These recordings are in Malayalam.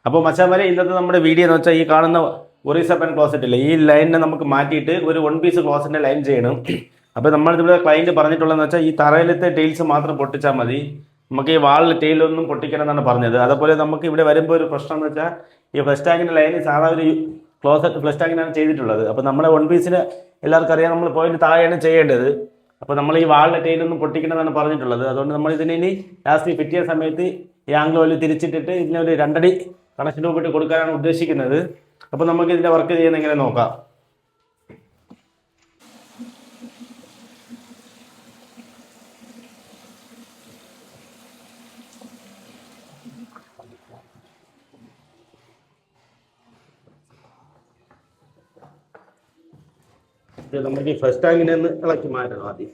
അപ്പോൾ മച്ചാമാരെ ഇന്നത്തെ നമ്മുടെ വീഡിയോ എന്ന് വെച്ചാൽ ഈ കാണുന്ന ഒറീസ പെൻ ക്ലോസറ്റ് ഇല്ലേ, ഈ ലൈനിനെ നമുക്ക് മാറ്റിയിട്ട് ഒരു 1 പീസ് ക്ലോസറ്റിൻ്റെ ലൈൻ ചെയ്യണം. അപ്പോൾ നമ്മളിവിടെ ക്ലയൻറ്റ് പറഞ്ഞിട്ടുള്ളതെന്ന് വെച്ചാൽ ഈ തറയിലത്തെ ടൈൽസ് മാത്രം പൊട്ടിച്ചാൽ മതി, നമുക്ക് ഈ വാളിൽ ടൈലൊന്നും പൊട്ടിക്കണം എന്നാണ് പറഞ്ഞത്. അതുപോലെ നമുക്ക് ഇവിടെ വരുമ്പോൾ ഒരു പ്രശ്നം എന്ന് വെച്ചാൽ ഈ ഫ്ലഷ് ടാങ്കിൻ്റെ ലൈന് സാധാ ഒരു ക്ലോസറ്റ് ഫ്ലഷ് ടാങ്കിനാണ് ചെയ്തിട്ടുള്ളത്. അപ്പോൾ നമ്മുടെ 1 പീസിന് എല്ലാവർക്കും അറിയാം നമ്മൾ പോയിന്റ് താഴെയാണ് ചെയ്യേണ്ടത്. അപ്പോൾ നമ്മൾ ഈ വാളിലെ ടൈലൊന്നും പൊട്ടിക്കണമെന്നാണ് പറഞ്ഞിട്ടുള്ളത്. അതുകൊണ്ട് നമ്മൾ ഇതിനെ ഇനി ലാസ്റ്റ് ഫിറ്റ് ചെയ്യുന്ന സമയത്ത് ഈ ആംഗിൾ ഓയിൽ തിരിച്ചിട്ടിട്ട് ഇതിനൊരു 2 അടി കണക്ഷൻ രൂപയിട്ട് കൊടുക്കാനാണ് ഉദ്ദേശിക്കുന്നത്. അപ്പോൾ നമുക്ക് ഇതിൻ്റെ വർക്ക് ചെയ്യുന്ന എങ്ങനെ നോക്കാം. ഇത് നമുക്ക് ഈ ഫസ്റ്റ് ടാങ്കിനെ ഒന്ന് ഇളക്കി മാറ്റണം ആദ്യം.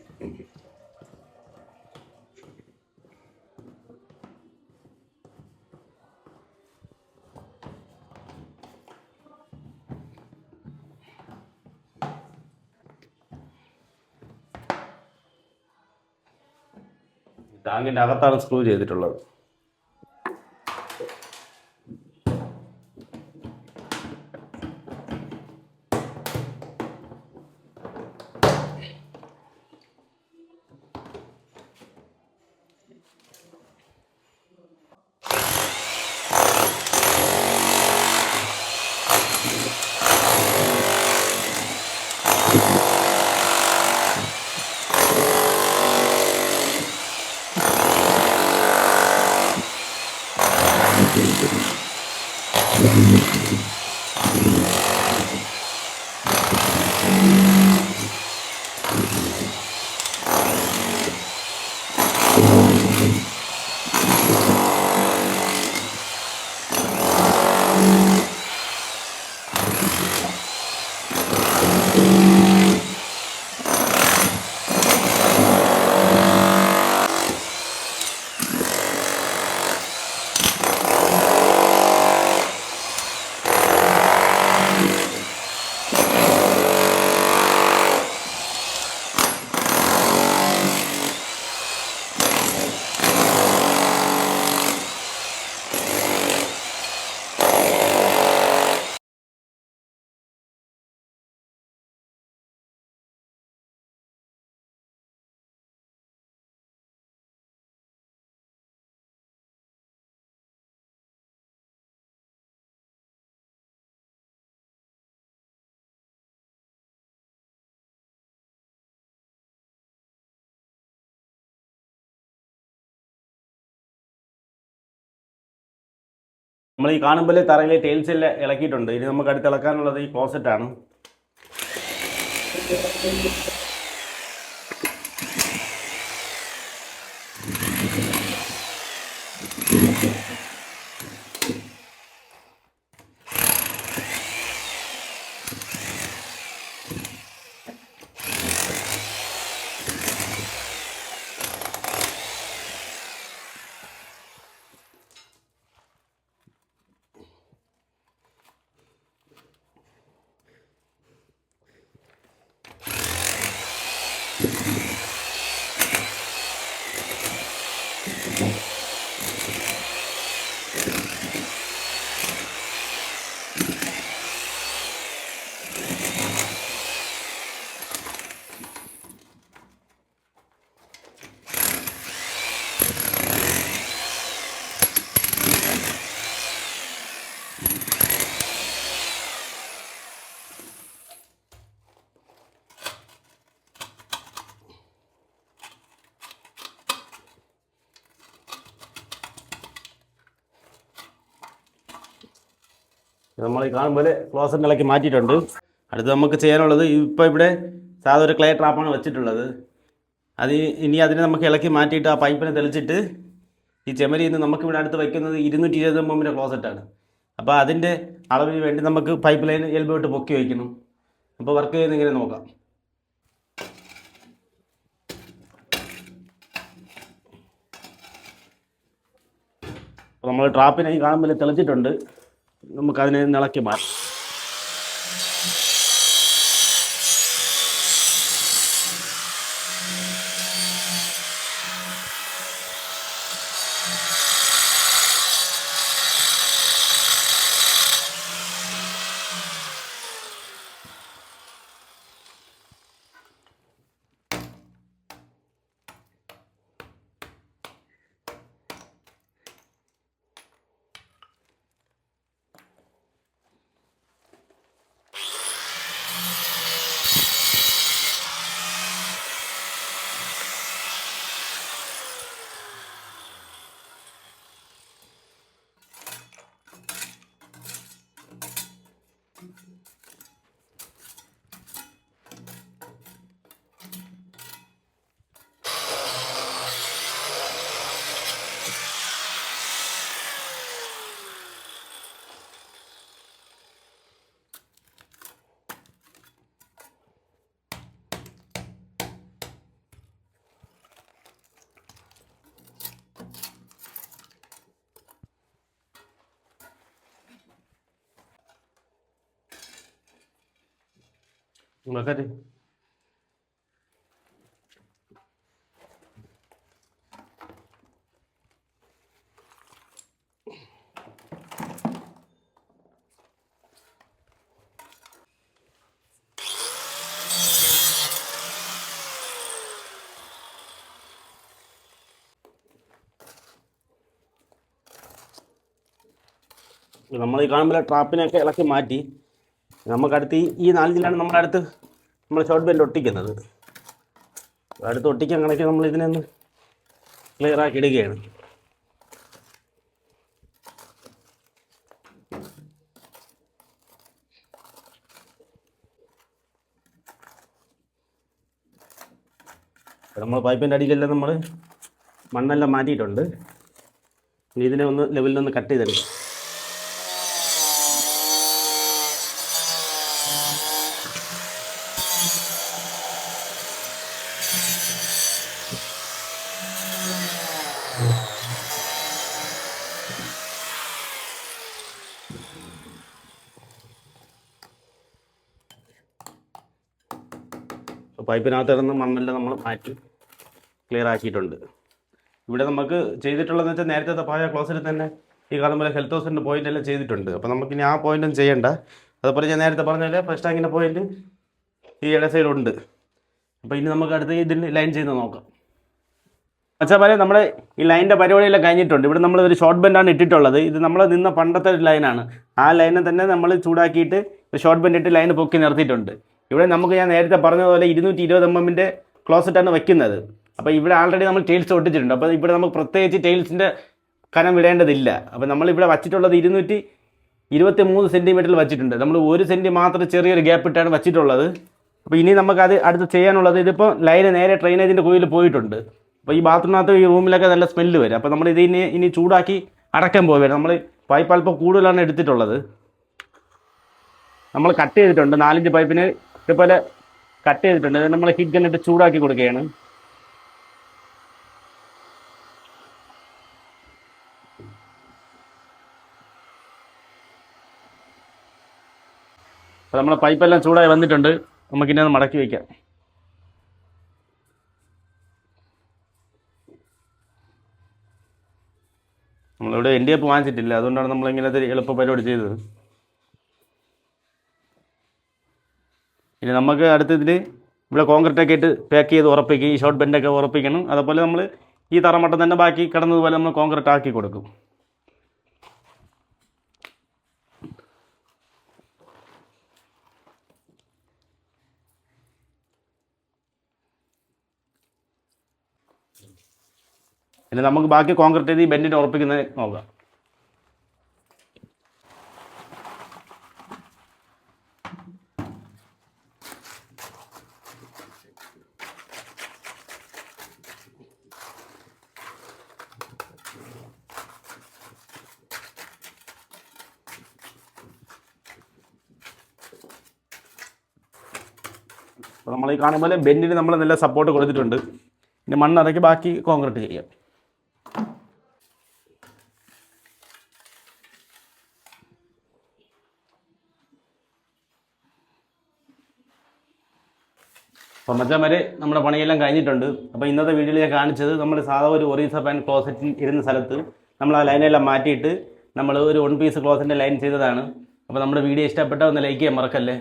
ടാങ്കിൻ്റെ അകത്താണ് സ്ക്രൂ ചെയ്തിട്ടുള്ളത്. നമ്മൾ ഈ കാണുമ്പോൾ തറയിലെ ടൈൽസ് എല്ലാം ഇളക്കിയിട്ടുണ്ട്. ഇനി നമുക്ക് അടുത്ത് ഇളക്കാനുള്ളത് ഈ ക്ലോസറ്റാണ്. നമ്മൾ ഈ കാണുമ്പോൾ ക്ലോസറ്റ് ഇളക്കി മാറ്റിയിട്ടുണ്ട്. അടുത്ത് നമുക്ക് ചെയ്യാനുള്ളത് ഇപ്പോൾ ഇവിടെ സാധാ ഒരു ക്ലേ ട്രാപ്പാണ് വെച്ചിട്ടുള്ളത്. ഇനി അതിനെ നമുക്ക് ഇളക്കി മാറ്റിയിട്ട് ആ പൈപ്പിനെ തെളിച്ചിട്ട് ഈ ചെമരിയിൽ നിന്ന് നമുക്കിവിടെ അടുത്ത് വയ്ക്കുന്നത് 220 mm ക്ലോസറ്റാണ്. അപ്പോൾ അതിൻ്റെ അളവിന് വേണ്ടി നമുക്ക് പൈപ്പ് ലൈൻ എൽബോ ഇട്ട് പൊക്കി വയ്ക്കണം. അപ്പോൾ വർക്ക് ചെയ്യുന്ന ഇങ്ങനെ നോക്കാം. അപ്പോൾ നമ്മൾ ട്രാപ്പിനെ ഈ കാണുമ്പോൾ തെളിച്ചിട്ടുണ്ട്. നമുക്കതിനെ ഇളക്കി മാറ്റാം. ബക്കറ്റ് നമ്മൾ ഈ കാണുമ്പോൾ ട്രാപ്പിനെയൊക്കെ ഇളക്കി മാറ്റി നമുക്കടുത്ത് ഈ 4 ജില്ലാണ് നമ്മുടെ അടുത്ത് നമ്മൾ ഷോർട്ട് ബെൻഡ് ഒട്ടിക്കുന്നത്. അടുത്ത് ഒട്ടിക്കാൻ കണക്കി നമ്മൾ ഇതിനെ ഒന്ന് ക്ലിയർ ആക്കി ഇടുകയാണ്. നമ്മൾ പൈപ്പിൻ്റെ അടിയിലെല്ലാം നമ്മൾ മണ്ണെല്ലാം മാറ്റിയിട്ടുണ്ട്. ഇനി ഇതിനെ ഒന്ന് ലെവലിലൊന്ന് കട്ട് ചെയ്തെടുക്കും. പൈപ്പിനകത്ത് ഇടുന്ന മണ്ണെല്ലാം നമ്മൾ മാറ്റി ക്ലിയർ ആക്കിയിട്ടുണ്ട്. ഇവിടെ നമുക്ക് ചെയ്തിട്ടുള്ളതെന്ന് വെച്ചാൽ നേരത്തെ പഴയ ക്ലോസിൽ തന്നെ ഈ കാണുമ്പോൾ ഹെൽത്ത് ഹൗസിൻ്റെ പോയിന്റ് എല്ലാം ചെയ്തിട്ടുണ്ട്. അപ്പോൾ നമുക്കിനി ആ പോയിന്റൊന്നും ചെയ്യേണ്ട. അതുപോലെ ഞാൻ നേരത്തെ പറഞ്ഞ ഫസ്റ്റ് ടാങ്കിൻ്റെ പോയിന്റ് ഈ ഇട സൈഡുണ്ട്. അപ്പോൾ ഇനി നമുക്ക് അടുത്ത് ഇതിൽ ലൈൻ ചെയ്ത് നോക്കാം. അച്ഛാ പറയാം, നമ്മുടെ ഈ ലൈനിൻ്റെ പരിപാടിയെല്ലാം കഴിഞ്ഞിട്ടുണ്ട്. ഇവിടെ നമ്മൾ ഒരു ഷോർട്ട് ബെൻഡാണ് ഇട്ടിട്ടുള്ളത്. ഇത് നമ്മൾ നിന്ന പണ്ടത്തെ ഒരു ലൈനാണ്. ആ ലൈനെ തന്നെ നമ്മൾ ചൂടാക്കിയിട്ട് ഒരു ഷോർട്ട് ബെൻഡ് ഇട്ട് ലൈൻ പൊക്കി നിർത്തിയിട്ടുണ്ട്. ഇവിടെ നമുക്ക് ഞാൻ നേരത്തെ പറഞ്ഞതുപോലെ 220 mm ക്ലോസറ്റാണ് വയ്ക്കുന്നത്. അപ്പോൾ ഇവിടെ ആൾറെഡി നമ്മൾ ടൈൽസ് ഒട്ടിച്ചിട്ടുണ്ട്. അപ്പോൾ ഇവിടെ നമുക്ക് പ്രത്യേകിച്ച് ടൈൽസിൻ്റെ കനം വിടേണ്ടതില്ല. അപ്പോൾ നമ്മളിവിടെ വച്ചിട്ടുള്ളത് 223 സെൻറ്റിമീറ്ററിൽ വച്ചിട്ടുണ്ട്. നമ്മൾ 1 സെൻറ്റി മാത്രം ചെറിയൊരു ഗ്യാപ്പ് ഇട്ടാണ് വച്ചിട്ടുള്ളത്. അപ്പോൾ ഇനി നമുക്കത് അടുത്ത് ചെയ്യാനുള്ളത്, ഇതിപ്പോൾ ലൈന് നേരെ ഡ്രെയിനേജിൻ്റെ കുഴിയിൽ പോയിട്ടുണ്ട്. അപ്പോൾ ഈ ബാത്റൂമിനകത്ത് ഈ റൂമിലൊക്കെ നല്ല സ്മെല്ല് വരും. അപ്പോൾ നമ്മൾ ഇതിനെ ഇനി ചൂടാക്കി അടക്കാൻ പോവുകയാണ്. നമ്മൾ പൈപ്പ് അല്പം കൂടുതലാണ് എടുത്തിട്ടുള്ളത്. നമ്മൾ കട്ട് ചെയ്തിട്ടുണ്ട്. 4 ഇഞ്ച് പൈപ്പിന് ഇതുപോലെ കട്ട് ചെയ്തിട്ടുണ്ട്. അത് നമ്മൾ ഹീറ്റ് ഗണ്ണിട്ട് ചൂടാക്കി കൊടുക്കുകയാണ്. അപ്പോൾ നമ്മളെ പൈപ്പെല്ലാം ചൂടായി വന്നിട്ടുണ്ട്. നമുക്കിനി അത് മടക്കി വയ്ക്കാം. നമ്മളിവിടെ NDF വാങ്ങിച്ചിട്ടില്ല, അതുകൊണ്ടാണ് നമ്മൾ ഇങ്ങനത്തെ എളുപ്പ പരിപാടി ചെയ്തത്. ഇനി നമുക്ക് അടുത്തതിൽ ഇവിടെ കോൺക്രീറ്റൊക്കെ ഇട്ട് പാക്ക് ചെയ്ത് ഉറപ്പിക്കും. ഈ ഷോർട്ട് ബെൻഡൊക്കെ ഉറപ്പിക്കണം. അതുപോലെ നമ്മൾ ഈ തറമട്ടം തന്നെ ബാക്കി കിടന്നതുപോലെ നമ്മൾ കോൺക്രീറ്റ് ആക്കി കൊടുക്കും. ഇനി നമുക്ക് ബാക്കി കോൺക്രീറ്റ് ചെയ്ത് ഈ ബെൻഡിനെ ഉറപ്പിക്കുന്നത് നോക്കാം. അപ്പോൾ നമ്മൾ ഈ കാണുമ്പോൾ ബെൻഡിന് നമ്മൾ നല്ല സപ്പോർട്ട് കൊടുത്തിട്ടുണ്ട്. ഇനി മണ്ണിറക്കി ബാക്കി കോൺക്രീറ്റ് ചെയ്യാം. അപ്പോൾ മച്ചാന്മാരെ, നമ്മുടെ പണിയെല്ലാം കഴിഞ്ഞിട്ടുണ്ട്. അപ്പോൾ ഇന്നത്തെ വീഡിയോയിൽ ഞാൻ കാണിച്ചത് നമ്മൾ സാധാ ഒരു ഒറീസ പാൻ ക്ലോസറ്റ് ഇരുന്ന സ്ഥലത്ത് നമ്മൾ ആ ലൈനെല്ലാം മാറ്റിയിട്ട് നമ്മൾ ഒരു 1 പീസ് ക്ലോസറ്റിൻ്റെ ലൈൻ ചെയ്തതാണ്. അപ്പോൾ നമ്മുടെ വീഡിയോ ഇഷ്ടപ്പെട്ടാൽ ഒന്ന് ലൈക്ക് ചെയ്യാൻ മറക്കല്ലേ.